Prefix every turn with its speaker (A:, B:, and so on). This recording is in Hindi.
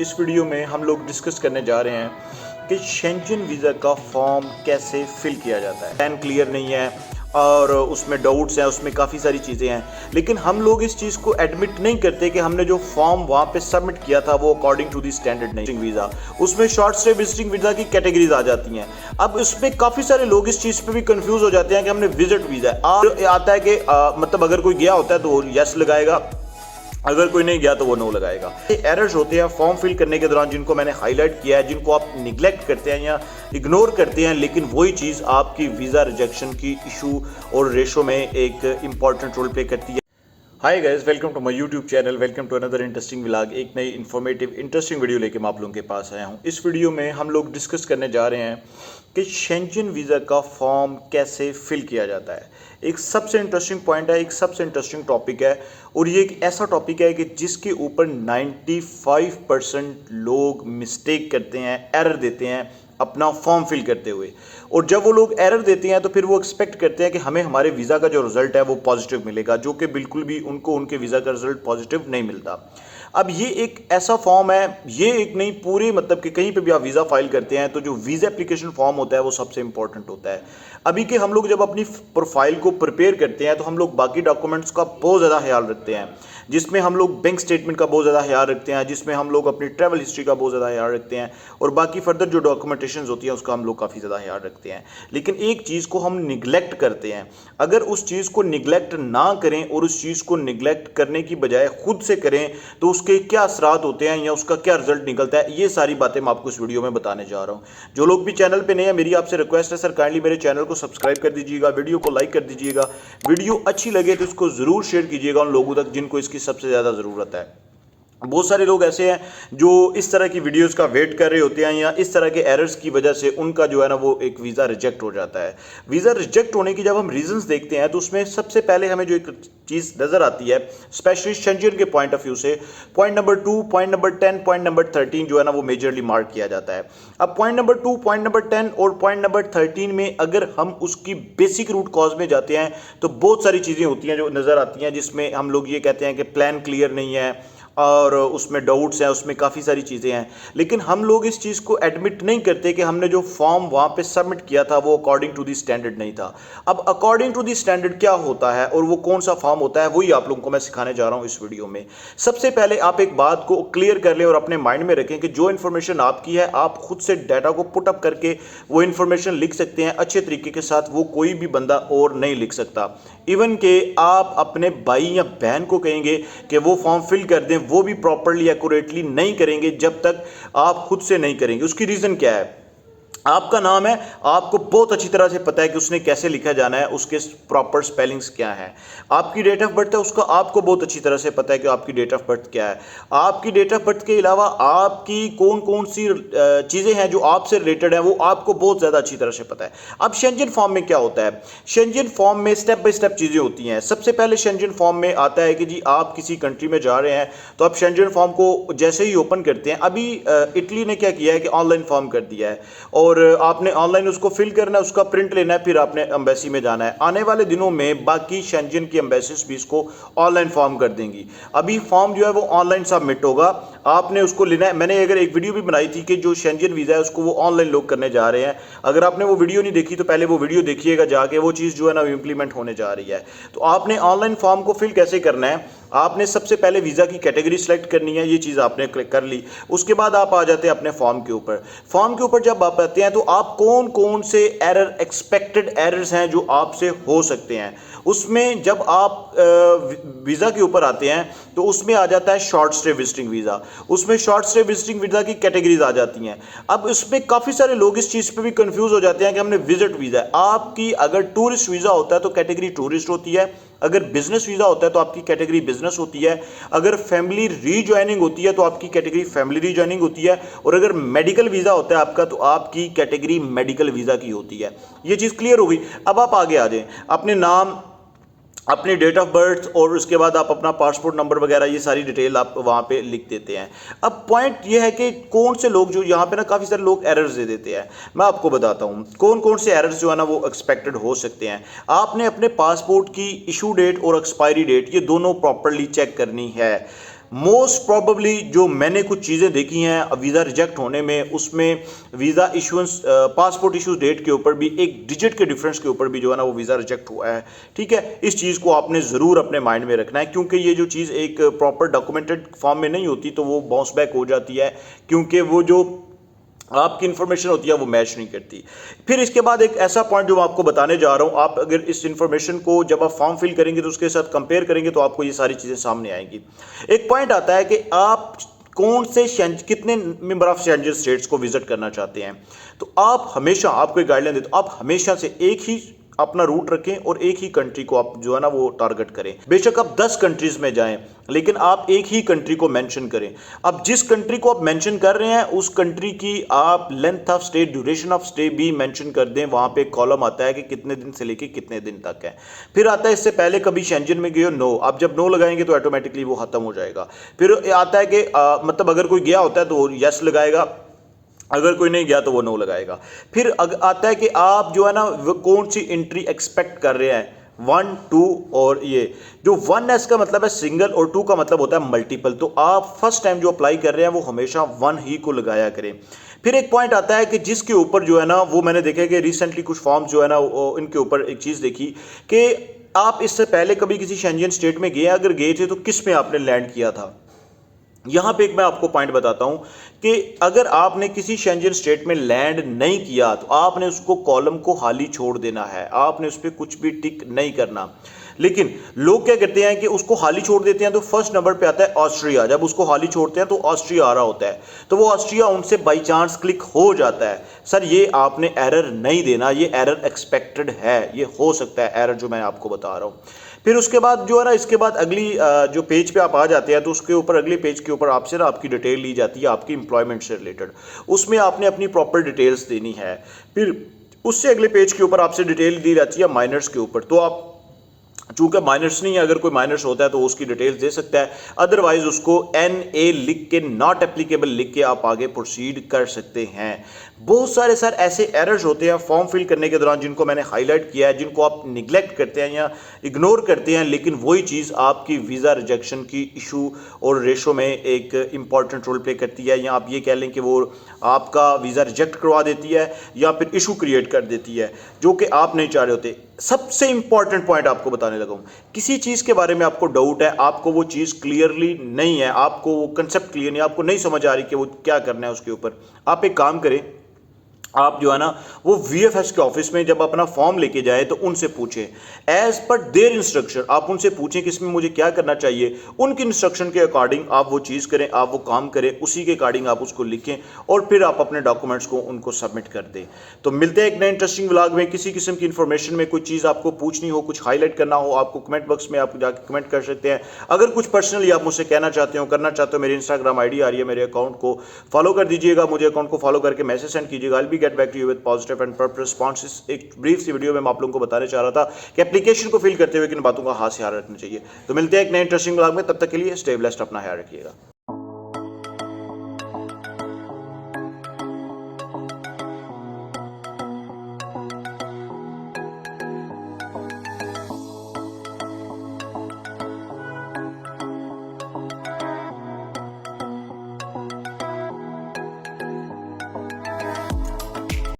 A: इस वीडियो में हम लोग डिस्कस करने जा रहे हैं कि शेंजन वीज़ा का फॉर्म कैसे फिल किया जाता है। प्लान क्लियर नहीं है और उसमें डाउट्स हैं, उसमें काफ़ी सारी चीज़ें हैं, लेकिन हम लोग इस चीज़ को एडमिट नहीं करते कि हमने जो फॉर्म वहाँ पे सबमिट किया था वो अकॉर्डिंग टू दी स्टैंडर्ड नहीं। वीज़ा उसमें शॉर्ट स्टे विजिटिंग वीज़ा की कैटेगरीज आ जाती हैं। अब उसमें काफ़ी सारे लोग इस चीज़ पे भी कंफ्यूज हो जाते हैं कि हमने विजिट वीज़ा आता है कि मतलब अगर कोई गया होता है तो वो यस लगाएगा, अगर कोई नहीं गया तो वो नो लगाएगा। ये एरर्स होते हैं फॉर्म फिल करने के दौरान जिनको मैंने हाईलाइट किया है, जिनको आप निगलेक्ट करते हैं या इग्नोर करते हैं, लेकिन वही चीज़ आपकी वीज़ा रिजेक्शन की इशू और रेशो में एक इंपॉर्टेंट रोल प्ले करती है। Hi guys, welcome to my YouTube channel, welcome to another interesting vlog. एक नई इन्फॉर्मेटिव इंटरेस्टिंग वीडियो लेके मैं आप लोगों के पास आया हूँ। इस वीडियो में हम लोग डिस्कस करने जा रहे हैं कि शेंजन वीज़ा का फॉर्म कैसे फिल किया जाता है। एक सबसे इंटरेस्टिंग पॉइंट है, एक सबसे इंटरेस्टिंग टॉपिक है, और ये एक ऐसा टॉपिक है कि जिसके ऊपर 95% लोग मिस्टेक करते हैं, एरर देते हैं अपना फॉर्म फिल करते हुए। और जब वो लोग एरर देते हैं तो फिर वो एक्सपेक्ट करते हैं कि हमें हमारे वीज़ा का जो रिजल्ट है वो पॉजिटिव मिलेगा, जो कि बिल्कुल भी उनको उनके वीज़ा का रिजल्ट पॉजिटिव नहीं मिलता। अब ये एक ऐसा फॉर्म है, ये एक नहीं पूरे मतलब कि कहीं पे भी आप वीज़ा फाइल करते हैं तो जो वीज़ा एप्लीकेशन फॉर्म होता है वो सबसे इंपॉर्टेंट होता है। अभी के हम लोग जब अपनी प्रोफाइल को प्रिपेयर करते हैं तो हम लोग बाकी डॉक्यूमेंट्स का बहुत ज़्यादा ख्याल रखते हैं, जिसमें हम लोग बैंक स्टेटमेंट का बहुत ज़्यादा ख्याल रखते हैं, जिसमें हम लोग अपनी ट्रैवल हिस्ट्री का बहुत ज़्यादा ख्याल रखते हैं, और बाकी फर्दर जो डॉक्यूमेंटेशन होती है उसका हम लोग काफ़ी ज़्यादा ख्याल रखते हैं। लेकिन एक चीज़ को हम निगलेक्ट करते हैं। अगर उस चीज़ को निगलेक्ट ना करें और उस चीज़ को निगलेक्ट करने की बजाय खुद से करें तो उसके क्या असरात होते हैं या उसका क्या रिजल्ट निकलता है, ये सारी बातें मैं आपको इस वीडियो में बताने जा रहा हूँ। जो लोग भी चैनल पे नए हैं, मेरी आपसे रिक्वेस्ट है सर, काइंडली मेरे चैनल को सब्सक्राइब कर दीजिएगा, वीडियो को लाइक कर दीजिएगा, वीडियो अच्छी लगे तो इसको ज़रूर शेयर कीजिएगा उन लोगों तक जिनको इसकी सबसे ज़्यादा ज़रूरत है। बहुत सारे लोग ऐसे हैं जो इस तरह की वीडियोस का वेट कर रहे होते हैं या इस तरह के एरर्स की वजह से उनका जो है ना वो एक वीज़ा रिजेक्ट हो जाता है। वीज़ा रिजेक्ट होने की जब हम रीजंस देखते हैं तो उसमें सबसे पहले हमें जो एक चीज़ नज़र आती है, स्पेशली शेंजन के पॉइंट ऑफ व्यू से, point number 2, point number 10, point number 13 जो है ना वो मेजरली मार्क किया जाता है। अब पॉइंट नंबर 2, पॉइंट नंबर 10 और पॉइंट नंबर 13 में अगर हम उसकी बेसिक रूट कॉज में जाते हैं तो बहुत सारी चीज़ें होती हैं जो नज़र आती हैं, जिसमें हम लोग ये कहते हैं कि प्लान क्लियर नहीं है और उसमें डाउट्स हैं, उसमें काफ़ी सारी चीज़ें हैं, लेकिन हम लोग इस चीज़ को एडमिट नहीं करते कि हमने जो फॉर्म वहाँ पे सबमिट किया था वो अकॉर्डिंग टू दी स्टैंडर्ड नहीं था। अब अकॉर्डिंग टू दी स्टैंडर्ड क्या होता है और वो कौन सा फॉर्म होता है, वही आप लोगों को मैं सिखाने जा रहा हूँ इस वीडियो में। सबसे पहले आप एक बात को क्लियर कर लें और अपने माइंड में रखें कि जो इन्फॉर्मेशन आपकी है आप खुद से डाटा को पुट अप करके वो इन्फॉर्मेशन लिख सकते हैं अच्छे तरीके के साथ, वो कोई भी बंदा और नहीं लिख सकता। इवन के आप अपने भाई या बहन को कहेंगे कि वो फॉर्म फिल कर दें, वो भी प्रॉपर्ली एक्यूरेटली नहीं करेंगे जब तक आप खुद से नहीं करेंगे। उसकी रीज़न क्या है? आपका नाम है, आपको बहुत अच्छी तरह से पता है कि उसने कैसे लिखा जाना है, उसके प्रॉपर स्पेलिंग्स क्या है। आपकी डेट ऑफ बर्थ है, उसका आपको बहुत अच्छी तरह से पता है कि आपकी डेट ऑफ बर्थ क्या है। आपकी डेट ऑफ बर्थ के अलावा आपकी कौन कौन सी चीज़ें हैं जो आपसे रिलेटेड है वो आपको बहुत ज़्यादा अच्छी तरह से पता है। अब शेंजन फॉर्म में क्या होता है? शेंजन फॉर्म में स्टेप बाय स्टेप चीज़ें होती हैं। सबसे पहले शेंजन फॉर्म में आता है कि जी आप किसी कंट्री में जा रहे हैं तो आप शेंजन फॉर्म को जैसे ही ओपन करते हैं, अभी इटली ने क्या किया है कि ऑनलाइन फॉर्म कर दिया है और आपने ऑनलाइन उसको फिल करना है, उसका प्रिंट लेना है, फिर आपने एम्बेसी में जाना है। आने वाले दिनों में बाकी शेंजन की एम्बेसीज भी इसको ऑनलाइन फॉर्म कर देंगी। अभी फॉर्म जो है वो ऑनलाइन सबमिट होगा, आपने उसको लेना है। मैंने अगर एक वीडियो भी बनाई थी कि जो शेंजन वीज़ा है उसको वो ऑनलाइन लोग करने जा रहे हैं। अगर आपने वो वीडियो नहीं देखी तो पहले वो वीडियो देखिएगा जाके, वो चीज़ जो है ना इम्प्लीमेंट होने जा रही है। तो आपने ऑनलाइन फॉर्म को फिल कैसे करना है? आपने सबसे पहले वीज़ा की कैटेगरी सेलेक्ट करनी है, ये चीज़ आपने क्लिक कर ली। उसके बाद आप आ जाते हैं अपने फॉर्म के ऊपर। फॉर्म के ऊपर जब आप आते हैं तो आप कौन कौन से एरर, एक्सपेक्टेड एरर्स हैं जो आपसे हो सकते हैं, उसमें जब आप वीज़ा के ऊपर आते हैं तो उसमें आ जाता है शॉर्ट स्टे विजिटिंग वीज़ा। उसमें शॉर्ट स्टे विजिटिंग वीज़ा की कैटेगरीज आ जाती हैं। अब उसमें काफ़ी सारे लोग इस चीज़ पे भी कंफ्यूज हो जाते हैं कि हमने विजिट वीज़ा है। आपकी अगर टूरिस्ट वीज़ा होता है तो कैटेगरी टूरिस्ट होती है, अगर बिजनेस वीज़ा होता है तो आपकी कैटेगरी बिजनेस होती है, अगर फैमिली रीजॉइनिंग होती है तो आपकी कैटेगरी फैमिली रीजॉइनिंग होती है, और अगर मेडिकल वीज़ा होता है आपका तो आपकी कैटेगरी मेडिकल वीज़ा की होती है। ये चीज़ क्लियर हो गई। अब आप आगे आ जाएं, अपने नाम, अपनी डेट ऑफ बर्थ और उसके बाद आप अपना पासपोर्ट नंबर वगैरह ये सारी डिटेल आप वहाँ पे लिख देते हैं। अब पॉइंट ये है कि कौन से लोग जो यहाँ पे ना काफ़ी सारे लोग एरर्स दे देते हैं। मैं आपको बताता हूँ कौन कौन से एरर्स जो है ना वो एक्सपेक्टेड हो सकते हैं। आपने अपने पासपोर्ट की इशू डेट और एक्सपायरी डेट ये दोनों प्रॉपरली चेक करनी है। मोस्ट प्रॉबली जो मैंने कुछ चीज़ें देखी हैं वीज़ा रिजेक्ट होने में, उसमें visa issuance passport issue date के ऊपर भी एक डिजिट के डिफरेंस के ऊपर भी जो है ना वो वीज़ा रिजेक्ट हुआ है। ठीक है, इस चीज़ को आपने ज़रूर अपने माइंड में रखना है, क्योंकि ये जो चीज़ एक प्रॉपर डॉक्यूमेंटेड फॉर्म में नहीं होती तो वो बाउंस बैक हो जाती है, क्योंकि वो जो आपकी इंफॉर्मेशन होती है वो मैच नहीं करती। फिर इसके बाद एक ऐसा पॉइंट जो मैं आपको बताने जा रहा हूं, आप अगर इस इंफॉर्मेशन को जब आप फॉर्म फिल करेंगे तो उसके साथ कंपेयर करेंगे तो आपको ये सारी चीज़ें सामने आएंगी। एक पॉइंट आता है कि आप कौन से कितने मेंबर ऑफ शेंजन स्टेट्स को विजिट करना चाहते हैं। तो आप हमेशा, आपको एक गाइडलाइन देते, आप हमेशा से एक ही अपना रूट रखें और एक ही कंट्री को आप जो है ना वो टारगेट करें। बेशक आप 10 कंट्रीज में जाएं, लेकिन आप एक ही कंट्री को मेंशन करें। अब जिस कंट्री को आप मेंशन कर रहे हैं उस कंट्री की आप length of stay, duration of stay भी मेंशन कर दें। वहां पे एक कॉलम आता है कि कितने दिन से लेके कितने दिन तक है। फिर आता है इससे पहले कभी शेंजन में गए हो, नो। आप जब नो लगाएंगे तो ऑटोमेटिकली वो खत्म हो जाएगा। फिर आता है कि मतलब अगर कोई गया होता है तो यस लगाएगा, अगर कोई नहीं गया तो वो नो लगाएगा। फिर आता है कि आप जो है ना कौन सी एंट्री एक्सपेक्ट कर रहे हैं, 1, 2 और ये जो 1S का मतलब है सिंगल और 2 का मतलब होता है मल्टीपल। तो आप फर्स्ट टाइम जो अप्लाई कर रहे हैं वो हमेशा 1 ही को लगाया करें। फिर एक पॉइंट आता है कि जिसके ऊपर जो है ना वो मैंने देखा कि रिसेंटली कुछ फॉर्म्स जो है ना इनके ऊपर एक चीज़ देखी कि आप इससे पहले कभी किसी शेंजन स्टेट में गए, अगर गए थे तो किस में आपने लैंड किया था। यहां पे एक मैं आपको पॉइंट बताता हूं कि अगर आपने किसी शेंजन स्टेट में लैंड नहीं किया तो आपने उसको कॉलम को खाली छोड़ देना है, आपने उस पर कुछ भी टिक नहीं करना। लेकिन लोग क्या करते हैं कि उसको खाली छोड़ देते हैं तो फर्स्ट नंबर पे आता है ऑस्ट्रिया। जब उसको खाली छोड़ते हैं तो ऑस्ट्रिया आ रहा होता है, तो वो ऑस्ट्रिया उनसे बाई चांस क्लिक हो जाता है। सर ये आपने एरर नहीं देना, ये एरर एक्सपेक्टेड है, ये हो सकता है एरर जो मैं आपको बता रहा हूँ। फिर उसके बाद जो है ना इसके बाद अगली जो पेज पे आप आ जाते हैं तो उसके ऊपर अगले पेज के ऊपर आपसे ना आपकी डिटेल ली जाती है आपकी एम्प्लॉयमेंट से रिलेटेड। उसमें आपने अपनी प्रॉपर डिटेल्स देनी है। फिर उससे अगले पेज के ऊपर आपसे डिटेल दी जाती है माइनर्स के ऊपर। तो आप चूंकि माइनर्स नहीं है, अगर कोई माइनर्स होता है तो उसकी डिटेल्स दे सकता है, अदरवाइज उसको NA लिख के, नॉट एप्लीकेबल लिख के आप आगे प्रोसीड कर सकते हैं। बहुत सारे सर ऐसे एरर्स होते हैं फॉर्म फिल करने के दौरान जिनको मैंने हाईलाइट किया है, जिनको आप निगलेक्ट करते हैं या इग्नोर करते हैं, लेकिन वही चीज़ आपकी वीज़ा रिजेक्शन की इशू और रेशो में एक इंपॉर्टेंट रोल प्ले करती है। या आप ये कह लें कि वो आपका वीज़ा रिजेक्ट करवा देती है या फिर इशू क्रिएट कर देती है, जो कि आप नहीं चाह रहे होते। सबसे इंपॉर्टेंट पॉइंट आपको बताने लगा हूं, किसी चीज़ के बारे में आपको डाउट है, आपको वो चीज़ क्लियरली नहीं है, आपको वो कंसेप्ट क्लियर नहीं, आपको नहीं समझ आ रही कि वो क्या करना है उसके ऊपर, आप एक काम करें, आप जो है ना वो VFS के ऑफिस में जब अपना फॉर्म लेके जाए तो उनसे पूछें, एज पर देयर इंस्ट्रक्शन। आप उनसे पूछें कि इसमें मुझे क्या करना चाहिए, उनकी इंस्ट्रक्शन के अकॉर्डिंग आप वो चीज़ करें, आप वो काम करें, उसी के अकॉर्डिंग आप उसको लिखें और फिर आप अपने डॉक्यूमेंट्स को उनको सबमिट कर दें। तो मिलते हैं एक नए इंटरेस्टिंग व्लॉग में। किसी किस्म की इंफॉर्मेशन में कोई चीज़ आपको पूछनी हो, कुछ हाईलाइट करना हो, आपको कमेंट बॉक्स में आप जाकर कमेंट कर सकते हैं। अगर कुछ पर्सनली आप मुझसे कहना चाहते हो, करना चाहते हो, मेरी इंस्टाग्राम ID आ रही है, मेरे अकाउंट को फॉलो कर दीजिएगा, मुझे अकाउंट को फॉलो करके मैसेज सेंड कीजिएगा। I will be get back to you with positive and proper response. एक ब्रीफ सी वीडियो में मैं आप लोगों को बताने चाह रहा था कि एप्लीकेशन को फिल करते हुए किन बातों का खास ख्याल रखना चाहिए। तो मिलते हैं एक नए इंटरेस्टिंग व्लॉग में, तब तक के लिए स्टे ब्लेस्ड, अपना ख्याल रखिएगा।